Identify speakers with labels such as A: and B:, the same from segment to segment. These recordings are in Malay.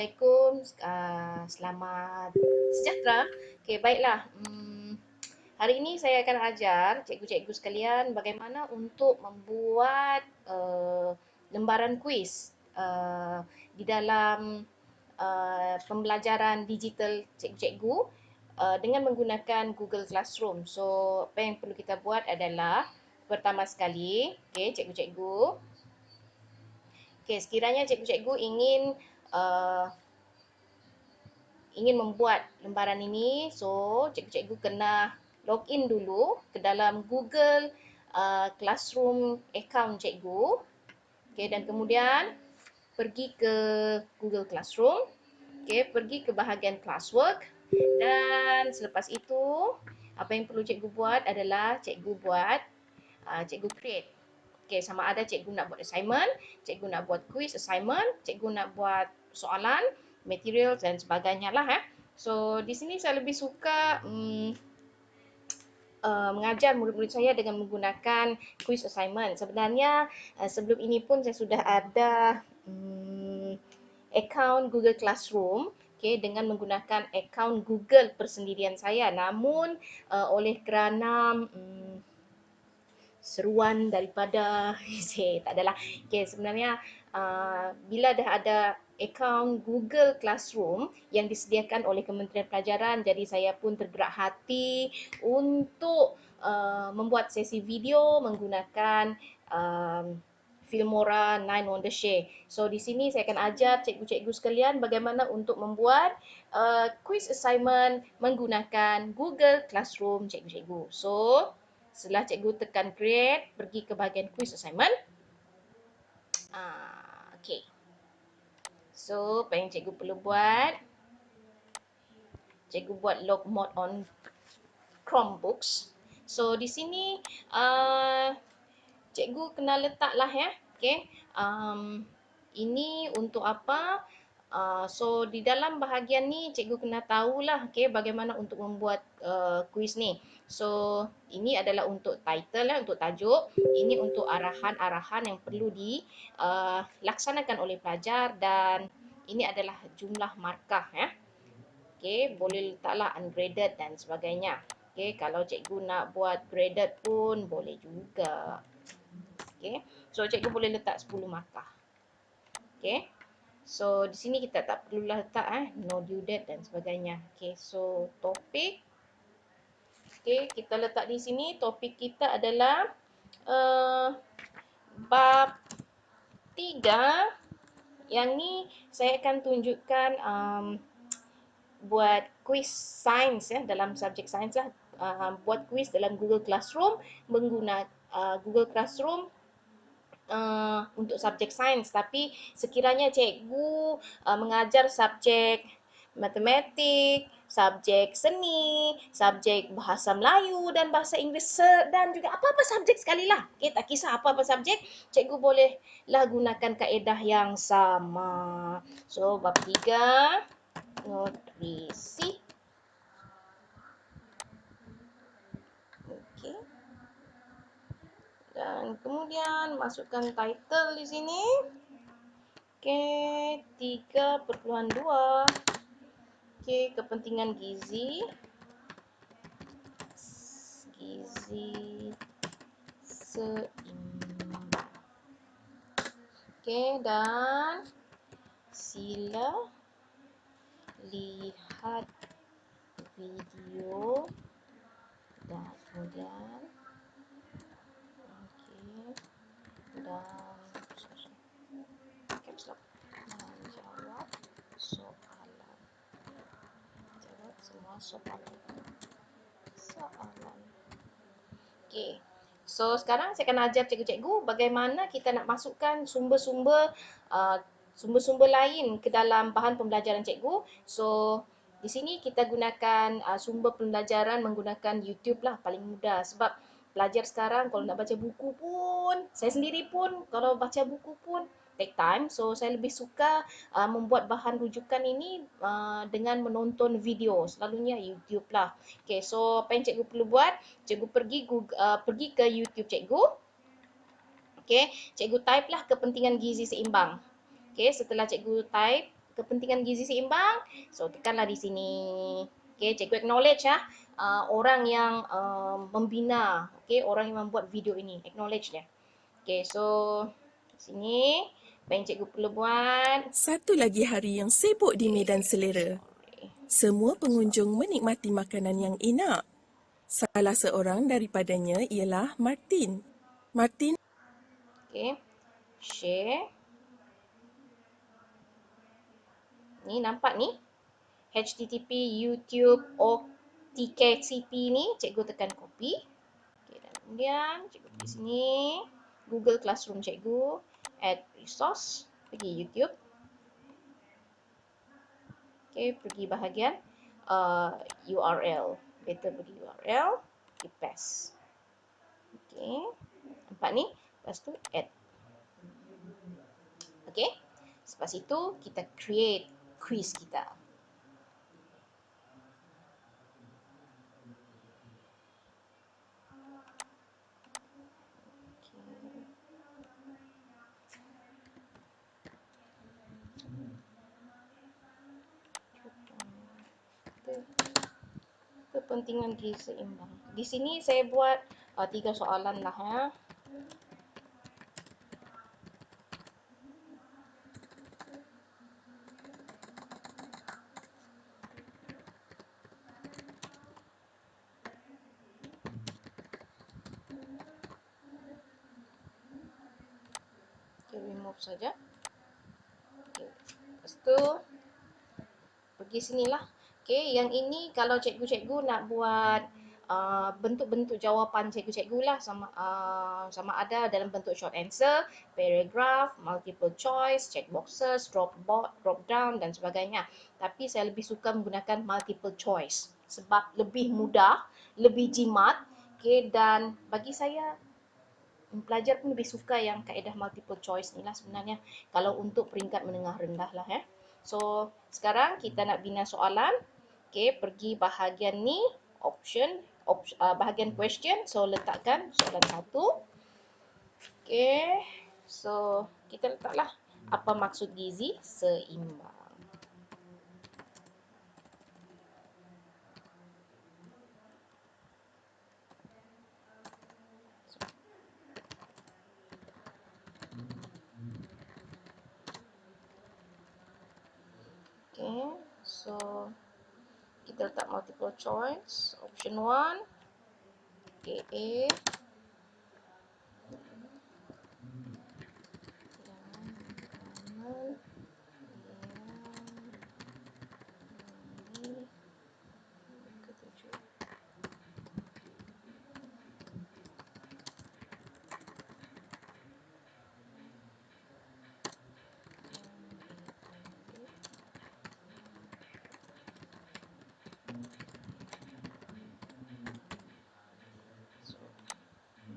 A: Assalamualaikum, selamat sejahtera. Okey, baiklah. Hari ini saya akan ajar cikgu-cikgu sekalian bagaimana untuk membuat lembaran kuis di dalam pembelajaran digital cikgu-cikgu dengan menggunakan Google Classroom. So, apa yang perlu kita buat adalah pertama sekali, okey, cikgu-cikgu. Okey, sekiranya cikgu-cikgu uh, ingin membuat lembaran ini, so cikgu-cikgu kena login dulu ke dalam Google Classroom account cikgu. Okay, dan kemudian pergi ke Google Classroom. Okay, pergi ke bahagian classwork. Dan selepas itu, apa yang perlu cikgu buat adalah cikgu buat, cikgu create. Okay, sama ada cikgu nak buat assignment, cikgu nak buat quiz assignment, cikgu nak buat soalan, material dan sebagainya lah. So, di sini saya lebih suka mengajar murid-murid saya dengan menggunakan quiz assignment. Sebenarnya sebelum ini pun saya sudah ada account Google Classroom, okay, dengan menggunakan account Google persendirian saya. Namun oleh kerana seruan daripada tak adalah. Okay, sebenarnya bila dah ada akaun Google Classroom yang disediakan oleh Kementerian Pelajaran, jadi saya pun tergerak hati untuk membuat sesi video menggunakan Filmora 9 Wondershare. So di sini saya akan ajar cikgu-cikgu sekalian bagaimana untuk membuat quiz assignment menggunakan Google Classroom cikgu-cikgu. So setelah cikgu tekan create, pergi ke bahagian quiz assignment. Okay. So, apa yang cikgu perlu buat? Cikgu buat log mode on Chromebooks. So, di sini cikgu kena letaklah ya. Okay. Ini untuk apa? So, di dalam bahagian ni cikgu kena tahulah okay, bagaimana untuk membuat kuis ni. So, ini adalah untuk title, untuk tajuk. Ini untuk arahan-arahan yang perlu dilaksanakan oleh pelajar dan ini adalah jumlah markah ya. Okay, boleh letaklah ungraded dan sebagainya. Okay, kalau cikgu nak buat graded pun boleh juga. Okay, so cikgu boleh letak 10 markah. Okay, so di sini kita tak perlulah letak no due date dan sebagainya. Okay, so topik. Okay, kita letak di sini topik kita adalah bab 3. Yang ni saya akan tunjukkan buat quiz sains ya dalam subjek sains lah. Buat quiz dalam Google Classroom menggunakan Google Classroom untuk subjek sains. Tapi sekiranya cikgu mengajar subjek matematik, subjek seni, subjek bahasa Melayu dan bahasa Inggeris dan juga apa-apa subjek sekali lah. Okay, tak kisah apa-apa subjek, cikgu bolehlah gunakan kaedah yang sama. So, bab 3, nutrisi. Okay. Dan kemudian masukkan title di sini. Okay, 3.2. Okay, kepentingan gizi. Gizi seimbang. Okay, dan sila lihat video dan kemudian dan caps lock menjawab soalan. Jawab semua soalan. Okay. So sekarang saya akan ajar cikgu-cikgu bagaimana kita nak masukkan sumber-sumber lain ke dalam bahan pembelajaran cikgu. So di sini kita gunakan sumber pembelajaran menggunakan YouTube lah, paling mudah sebab pelajar sekarang kalau nak baca buku pun, saya sendiri pun kalau baca buku pun take time. So saya lebih suka membuat bahan rujukan ini dengan menonton video, selalunya YouTube lah. Okay, so apa yang cikgu perlu buat? Cikgu pergi ke YouTube cikgu. Okay, cikgu type lah kepentingan gizi seimbang. Okay, setelah cikgu type kepentingan gizi seimbang. So tekanlah di sini. Okay, cikgu acknowledge ya orang yang membina, okay, orang yang membuat video ini, acknowledge dia. Okay, so di sini apa yang cikgu perlu buat?
B: Satu lagi hari yang sibuk di medan selera. Semua pengunjung menikmati makanan yang enak. Salah seorang daripadanya ialah Martin. Martin
A: Okay, share. Ni nampak ni http YouTube OTKCP ni, cikgu tekan copy. Okay, dan kemudian cikgu pergi sini, Google Classroom cikgu, add resource, pergi YouTube. Okay, pergi bahagian URL. Better pergi URL, di paste. Okay, nampak ni, lepas tu add. Okay, lepas itu kita create quiz kita. Kepentingan gizi seimbang. Di sini saya buat 3 soalan lah ya. Okay, remove saja. Okay. Lepas tu pergi sinilah. Okay, yang ini kalau cikgu-cikgu nak buat bentuk-bentuk jawapan cikgu-cikgu lah, sama ada dalam bentuk short answer, paragraph, multiple choice, check boxes, drop down dan sebagainya. Tapi saya lebih suka menggunakan multiple choice sebab lebih mudah, lebih jimat, okay, dan bagi saya pelajar pun lebih suka yang kaedah multiple choice ni lah sebenarnya kalau untuk peringkat menengah rendah lah ya. So sekarang kita nak bina soalan. Okay, pergi bahagian ni, bahagian question. So letakkan soalan 1. Okay, so kita letaklah apa maksud gizi seimbang. Okay, so kita letak multiple choice. Option 1, okay, A.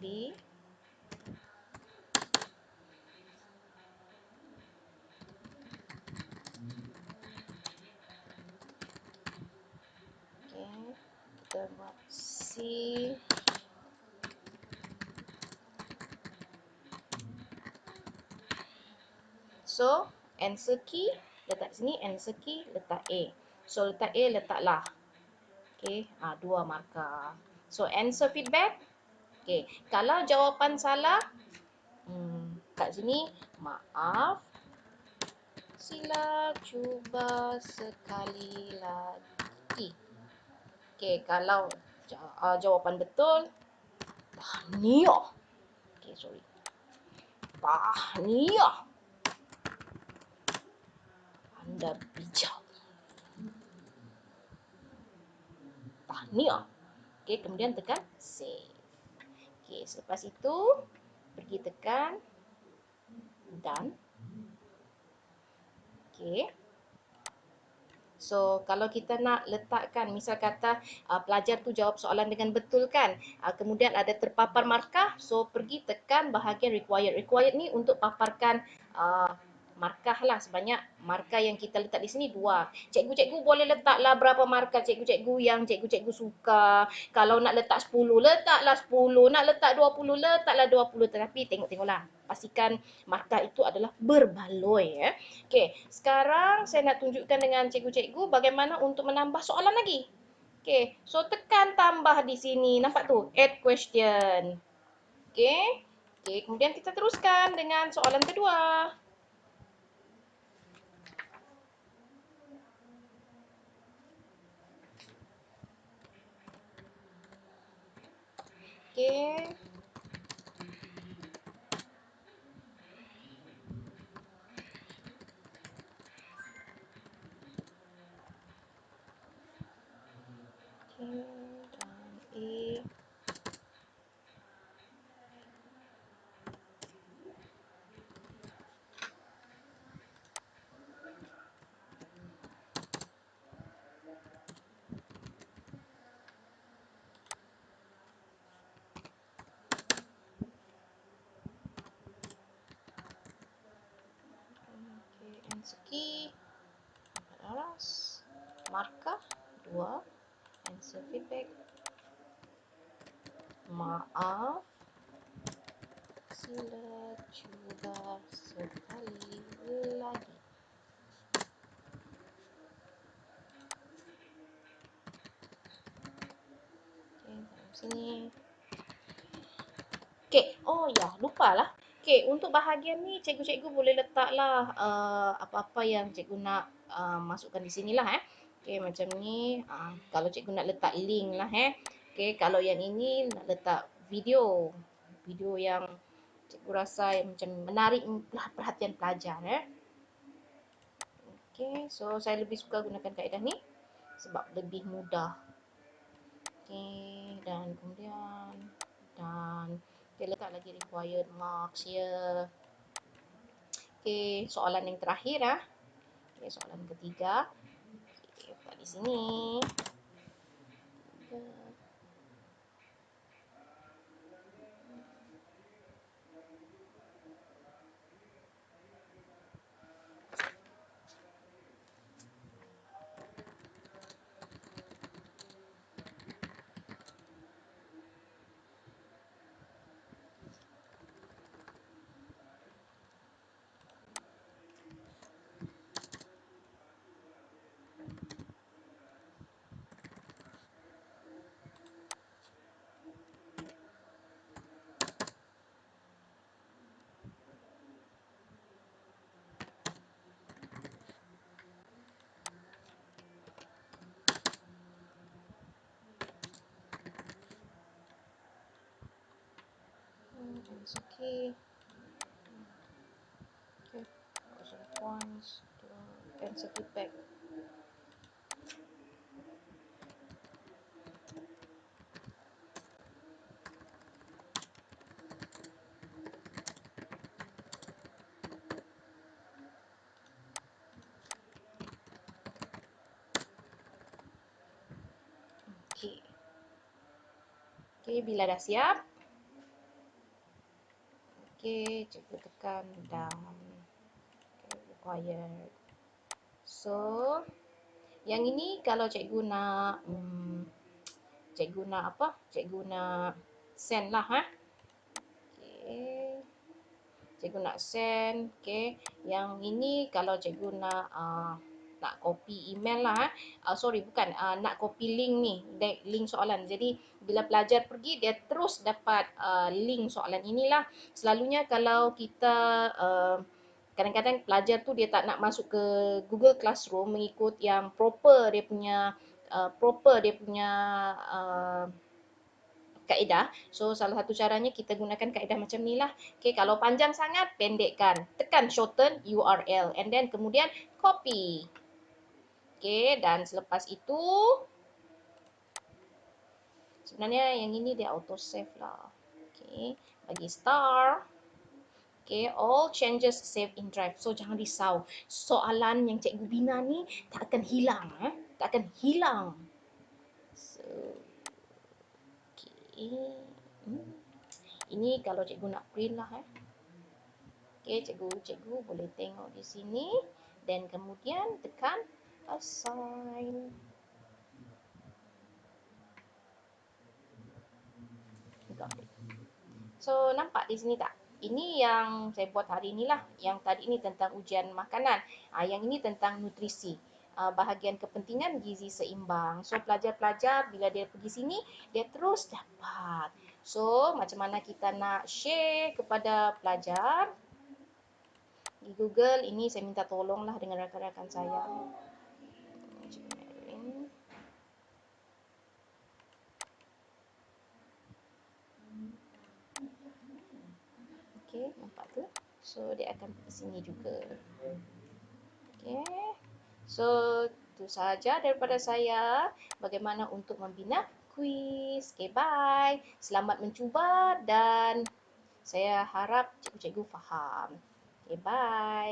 A: B. Okay, kita buat C. So, answer key letak sini, answer key letak A. So, letak A, letaklah. Okay, 2 markah. So, answer feedback. Okay, kalau jawapan salah, kat sini, maaf, sila cuba sekali lagi. Okay, kalau jawapan betul, tahniah. Okay, sorry. Tahniah. Anda bijak. Tahniah. Okay, kemudian tekan save. Okay, selepas itu pergi tekan done. Okay. So, kalau kita nak letakkan, misal kata pelajar tu jawab soalan dengan betul kan, kemudian ada terpapar markah, so pergi tekan bahagian required. Required ni untuk paparkan markah lah, sebanyak markah yang kita letak di sini 2. Cikgu-cikgu boleh letaklah berapa markah cikgu-cikgu yang cikgu-cikgu suka. Kalau nak letak 10, letaklah 10. Nak letak 20, letaklah 20. Tetapi tengok-tengoklah. Pastikan markah itu adalah berbaloi. Okey, sekarang saya nak tunjukkan dengan cikgu-cikgu bagaimana untuk menambah soalan lagi. Okey, so tekan tambah di sini. Nampak tu? Add question. Okey. Okey, kemudian kita teruskan dengan soalan kedua. Okey. Okey, dan A. Okey, answer key. Laras. Markah 2. Answer feedback. Maaf. Sila cuba sekali lagi. Okey, dalam sini. Okey, oh ya, lupalah. Okey, untuk bahagian ni cikgu-cikgu boleh letaklah apa-apa yang cikgu nak masukkan di sinilah Okey, macam ni. Kalau cikgu nak letak link lah Okey, kalau yang ini nak letak video. Video yang cikgu rasa yang macam menarik perhatian pelajar Okey, so saya lebih suka gunakan kaedah ni sebab lebih mudah. Okey, dan kemudian kita letak lagi required marks here. Okey, soalan yang terakhir Okey, soalan ketiga. Okey, letak di sini. It's okay. Okay, also points to answer feedback. Okey. Okey, bila dah siap. Okey, cikgu tekan down. Okay, required. So, yang ini kalau cikgu nak cikgu nak apa? Cikgu nak send lah Okey. Cikgu nak send. Okey. Yang ini kalau cikgu nak copy email lah sorry, bukan. Nak copy link ni. Link soalan. Jadi, bila pelajar pergi, dia terus dapat link soalan inilah. Selalunya kalau kita kadang-kadang pelajar tu dia tak nak masuk ke Google Classroom mengikut yang proper dia punya kaedah. So, salah satu caranya kita gunakan kaedah macam ni lah. Okay, kalau panjang sangat, pendekkan. Tekan shorten URL and then kemudian copy. Okay, dan selepas itu, sebenarnya yang ini dia auto save lah. Okay, bagi star. Okay, all changes save in drive. So, jangan risau. Soalan yang cikgu bina ni tak akan hilang. Tak akan hilang. So, okay. Ini kalau cikgu nak print lah Okey, cikgu boleh tengok di sini dan kemudian tekan assign. Got it. So, nampak di sini tak? Ini yang saya buat hari inilah. Yang tadi ini tentang ujian makanan. Yang ini tentang nutrisi. Bahagian kepentingan gizi seimbang. So, pelajar-pelajar bila dia pergi sini, dia terus dapat. So, macam mana kita nak share kepada pelajar? Di Google, ini saya minta tolonglah dengan rakan-rakan saya. Okey, nampak tu? So, dia akan pergi sini juga. Okey. So, itu sahaja daripada saya bagaimana untuk membina kuis. Okay, bye. Selamat mencuba dan saya harap cikgu-cikgu faham. Okay, bye.